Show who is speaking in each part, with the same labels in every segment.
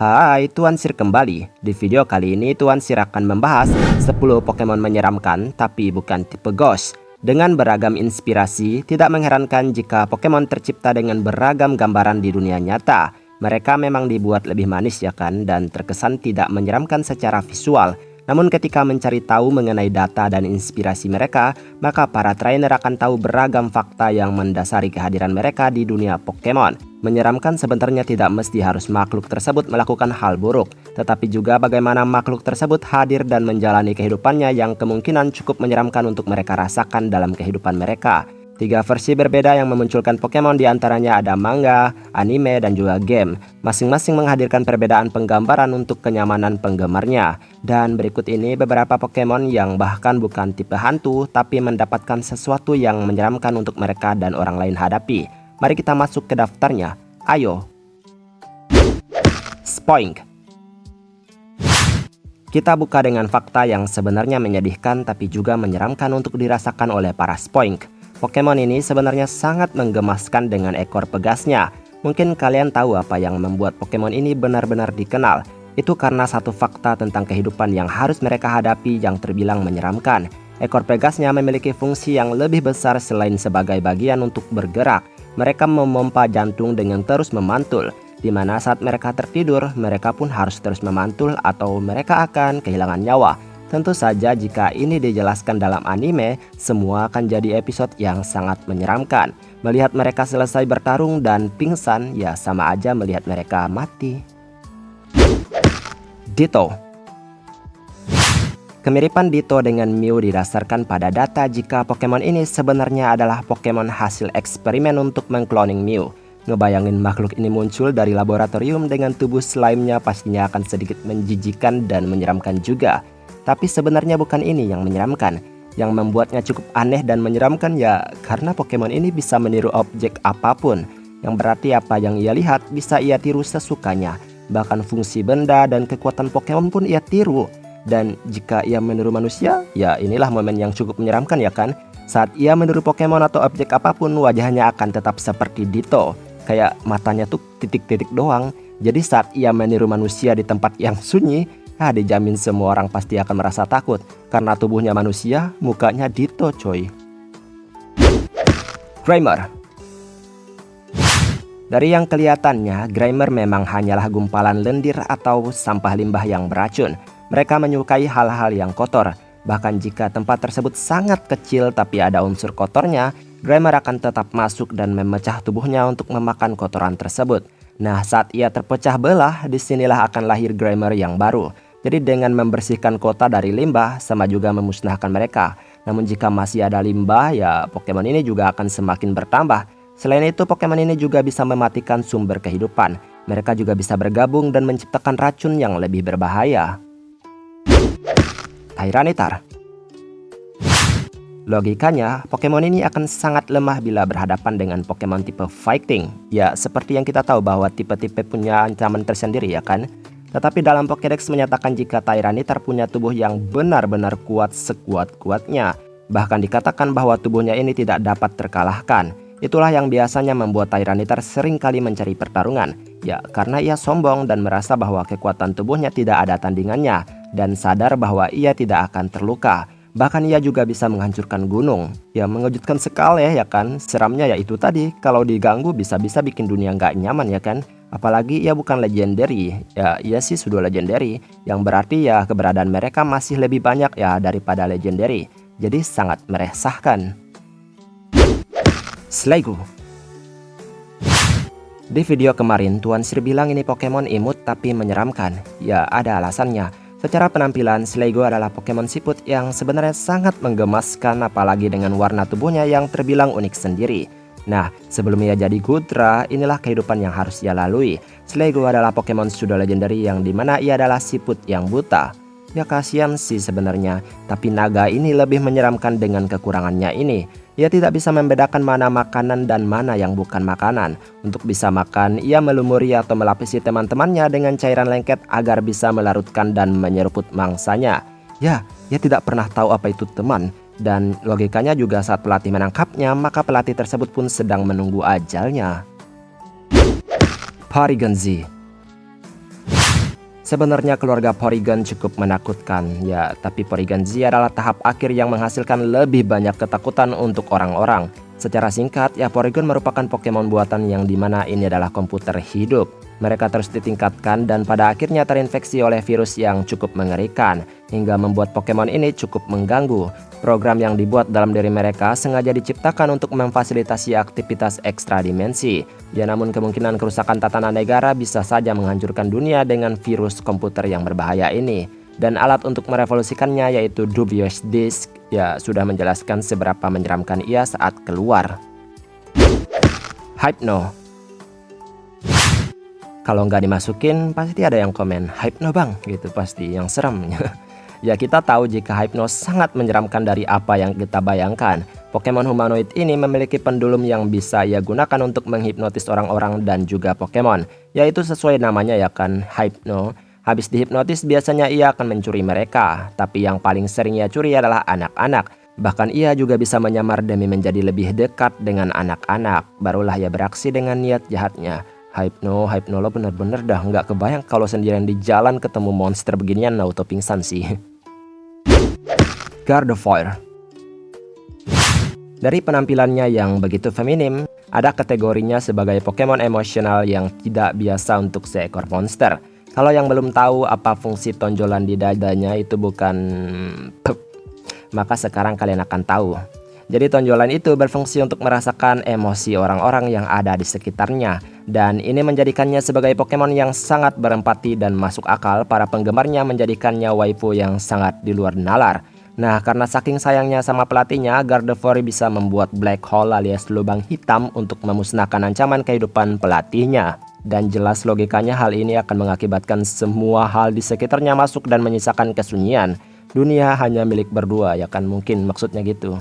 Speaker 1: Hai, Tuan Sir kembali. Di video kali ini Tuan Sir akan membahas 10 Pokemon menyeramkan tapi bukan tipe Ghost. Dengan beragam inspirasi, tidak mengherankan jika Pokemon tercipta dengan beragam gambaran di dunia nyata. Mereka memang dibuat lebih manis ya kan, dan terkesan tidak menyeramkan secara visual. Namun ketika mencari tahu mengenai data dan inspirasi mereka, maka para trainer akan tahu beragam fakta yang mendasari kehadiran mereka di dunia Pokemon. Menyeramkan sebenarnya tidak mesti harus makhluk tersebut melakukan hal buruk, tetapi juga bagaimana makhluk tersebut hadir dan menjalani kehidupannya yang kemungkinan cukup menyeramkan untuk mereka rasakan dalam kehidupan mereka. 3 versi berbeda yang memunculkan Pokemon diantaranya ada manga, anime, dan juga game. Masing-masing menghadirkan perbedaan penggambaran untuk kenyamanan penggemarnya. Dan berikut ini beberapa Pokemon yang bahkan bukan tipe hantu, tapi mendapatkan sesuatu yang menyeramkan untuk mereka dan orang lain hadapi. Mari kita masuk ke daftarnya. Ayo. Spoink. Kita buka dengan fakta yang sebenarnya menyedihkan tapi juga menyeramkan untuk dirasakan oleh para Spoink. Pokemon ini sebenarnya sangat menggemaskan dengan ekor pegasnya. Mungkin kalian tahu apa yang membuat Pokemon ini benar-benar dikenal. Itu karena satu fakta tentang kehidupan yang harus mereka hadapi yang terbilang menyeramkan. Ekor pegasnya memiliki fungsi yang lebih besar selain sebagai bagian untuk bergerak. Mereka memompa jantung dengan terus memantul, di mana saat mereka tertidur, mereka pun harus terus memantul atau mereka akan kehilangan nyawa. Tentu saja jika ini dijelaskan dalam anime, semua akan jadi episode yang sangat menyeramkan. Melihat mereka selesai bertarung dan pingsan, ya sama aja melihat mereka mati. Ditto. Kemiripan Ditto dengan Mew didasarkan pada data jika Pokemon ini sebenarnya adalah Pokemon hasil eksperimen untuk mengkloning Mew. Ngebayangin makhluk ini muncul dari laboratorium dengan tubuh slime-nya pastinya akan sedikit menjijikan dan menyeramkan juga. Tapi sebenarnya bukan ini yang menyeramkan. Yang membuatnya cukup aneh dan menyeramkan ya karena Pokemon ini bisa meniru objek apapun. Yang berarti apa yang ia lihat bisa ia tiru sesukanya. Bahkan fungsi benda dan kekuatan Pokemon pun ia tiru. Dan jika ia meniru manusia, ya inilah momen yang cukup menyeramkan ya kan. Saat ia meniru Pokemon atau objek apapun, wajahnya akan tetap seperti Ditto. Kayak matanya tuh titik-titik doang. Jadi saat ia meniru manusia di tempat yang sunyi, dijamin semua orang pasti akan merasa takut. Karena tubuhnya manusia, mukanya Ditto coy. Grimer. Dari yang kelihatannya, Grimer memang hanyalah gumpalan lendir atau sampah limbah yang beracun. Mereka menyukai hal-hal yang kotor. Bahkan jika tempat tersebut sangat kecil tapi ada unsur kotornya, Grimer akan tetap masuk dan memecah tubuhnya untuk memakan kotoran tersebut. Nah, saat ia terpecah belah, disinilah akan lahir Grimer yang baru. Jadi dengan membersihkan kota dari limbah, sama juga memusnahkan mereka. Namun jika masih ada limbah, ya Pokemon ini juga akan semakin bertambah. Selain itu, Pokemon ini juga bisa mematikan sumber kehidupan. Mereka juga bisa bergabung dan menciptakan racun yang lebih berbahaya. Tyranitar. Logikanya, Pokemon ini akan sangat lemah bila berhadapan dengan Pokemon tipe Fighting. Ya, seperti yang kita tahu bahwa tipe-tipe punya ancaman tersendiri ya kan? Tetapi dalam Pokédex menyatakan jika Tyranitar punya tubuh yang benar-benar kuat sekuat-kuatnya. Bahkan dikatakan bahwa tubuhnya ini tidak dapat terkalahkan. Itulah yang biasanya membuat Tyranitar seringkali mencari pertarungan. Ya, karena ia sombong dan merasa bahwa kekuatan tubuhnya tidak ada tandingannya. Dan sadar bahwa ia tidak akan terluka. Bahkan ia juga bisa menghancurkan gunung. Ya mengejutkan sekali ya kan. Seramnya ya itu tadi, kalau diganggu bisa-bisa bikin dunia nggak nyaman ya kan. Apalagi ia bukan legendary, ya ia sih sudah legendary, yang berarti ya keberadaan mereka masih lebih banyak ya daripada legendary. Jadi sangat meresahkan. Sliggoo. Di video kemarin Tuan Sir bilang ini Pokemon imut tapi menyeramkan. Ya ada alasannya. Secara penampilan Sliggoo adalah Pokemon siput yang sebenarnya sangat menggemaskan, apalagi dengan warna tubuhnya yang terbilang unik sendiri. Nah, sebelum ia jadi Goodra, inilah kehidupan yang harus ia lalui. Sliggoo adalah Pokemon pseudo legendary yang dimana ia adalah siput yang buta. Ya kasihan sih sebenarnya, tapi naga ini lebih menyeramkan dengan kekurangannya ini. Ia tidak bisa membedakan mana makanan dan mana yang bukan makanan. Untuk bisa makan, ia melumuri atau melapisi teman-temannya dengan cairan lengket agar bisa melarutkan dan menyeruput mangsanya. Ya, ia tidak pernah tahu apa itu teman. Dan logikanya juga saat pelatih menangkapnya, maka pelatih tersebut pun sedang menunggu ajalnya. Porygon-Z. Sebenarnya keluarga Porygon cukup menakutkan, ya, tapi Porygon Z adalah tahap akhir yang menghasilkan lebih banyak ketakutan untuk orang-orang. Secara singkat, ya Porygon merupakan Pokemon buatan yang dimana ini adalah komputer hidup. Mereka terus ditingkatkan dan pada akhirnya terinfeksi oleh virus yang cukup mengerikan, hingga membuat Pokemon ini cukup mengganggu. Program yang dibuat dalam diri mereka sengaja diciptakan untuk memfasilitasi aktivitas ekstra dimensi. Ya, namun kemungkinan kerusakan tatanan negara bisa saja menghancurkan dunia dengan virus komputer yang berbahaya ini. Dan alat untuk merevolusikannya yaitu Dubious Disc ya sudah menjelaskan seberapa menyeramkan ia saat keluar. Hypno. Kalau nggak dimasukin pasti ada yang komen, Hypno bang, gitu pasti yang serem. Ya kita tahu jika Hypno sangat menyeramkan dari apa yang kita bayangkan. Pokemon humanoid ini memiliki pendulum yang bisa ia gunakan untuk menghipnotis orang-orang dan juga Pokemon. Yaitu sesuai namanya ya kan, Hypno. Habis dihipnotis biasanya ia akan mencuri mereka. Tapi yang paling sering ia curi adalah anak-anak. Bahkan ia juga bisa menyamar demi menjadi lebih dekat dengan anak-anak. Barulah ia beraksi dengan niat jahatnya. Hypno lo bener-bener dah nggak kebayang kalau sendirian di jalan ketemu monster beginian auto pingsan sih. Gardevoir. Dari penampilannya yang begitu feminim, ada kategorinya sebagai Pokemon emosional yang tidak biasa untuk seekor monster. Kalau yang belum tahu apa fungsi tonjolan di dadanya itu bukan maka sekarang kalian akan tahu. Jadi tonjolan itu berfungsi untuk merasakan emosi orang-orang yang ada di sekitarnya. Dan ini menjadikannya sebagai Pokemon yang sangat berempati dan masuk akal para penggemarnya menjadikannya waifu yang sangat di luar nalar. Nah, karena saking sayangnya sama pelatihnya, Gardevoir bisa membuat black hole alias lubang hitam untuk memusnahkan ancaman kehidupan pelatihnya. Dan jelas logikanya hal ini akan mengakibatkan semua hal di sekitarnya masuk dan menyisakan kesunyian. Dunia hanya milik berdua, ya kan, mungkin maksudnya gitu.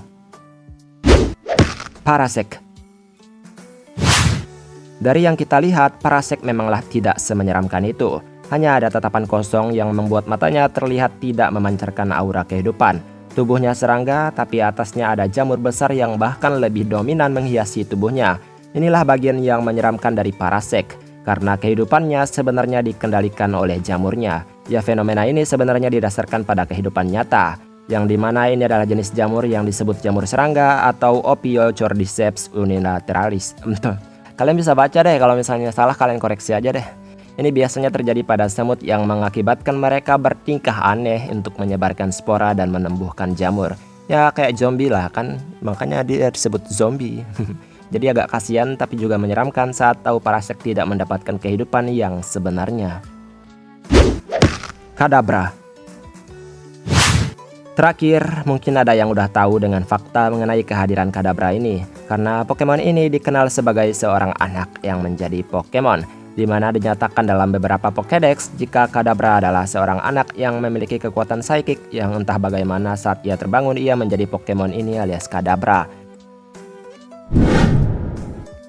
Speaker 1: Parasect. Dari yang kita lihat, Parasect memanglah tidak semenyeramkan itu. Hanya ada tatapan kosong yang membuat matanya terlihat tidak memancarkan aura kehidupan. Tubuhnya serangga, tapi atasnya ada jamur besar yang bahkan lebih dominan menghiasi tubuhnya. Inilah bagian yang menyeramkan dari Parasect, karena kehidupannya sebenarnya dikendalikan oleh jamurnya. Ya, fenomena ini sebenarnya didasarkan pada kehidupan nyata, yang dimana ini adalah jenis jamur yang disebut jamur serangga atau Ophiocordyceps unilateralis. Kalian bisa baca deh, kalau misalnya salah kalian koreksi aja deh. Ini biasanya terjadi pada semut yang mengakibatkan mereka bertingkah aneh untuk menyebarkan spora dan menumbuhkan jamur. Ya kayak zombie lah kan, makanya dia disebut zombie. Jadi agak kasihan tapi juga menyeramkan saat tahu Parasect tidak mendapatkan kehidupan yang sebenarnya. Kadabra. Terakhir, mungkin ada yang udah tahu dengan fakta mengenai kehadiran Kadabra ini. Karena Pokemon ini dikenal sebagai seorang anak yang menjadi Pokemon, di mana dinyatakan dalam beberapa Pokédex jika Kadabra adalah seorang anak yang memiliki kekuatan psychic yang entah bagaimana saat ia terbangun ia menjadi Pokemon ini alias Kadabra.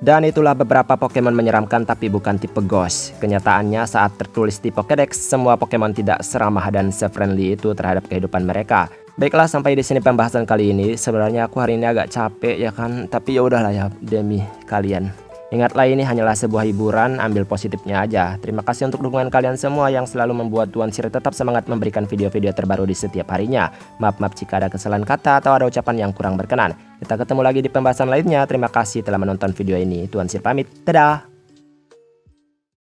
Speaker 1: Dan itulah beberapa Pokemon menyeramkan tapi bukan tipe Ghost. Kenyataannya saat tertulis di Pokédex, semua Pokemon tidak seramah dan se-friendly itu terhadap kehidupan mereka. Baiklah, sampai di sini pembahasan kali ini. Sebenarnya aku hari ini agak capek ya kan, tapi ya udahlah ya demi kalian. Ingatlah ini hanyalah sebuah hiburan, ambil positifnya aja. Terima kasih untuk dukungan kalian semua yang selalu membuat Tuan Siri tetap semangat memberikan video-video terbaru di setiap harinya. Maaf jika ada kesalahan kata atau ada ucapan yang kurang berkenan. Kita ketemu lagi di pembahasan lainnya. Terima kasih telah menonton video ini. Tuan Siri pamit. Dadah!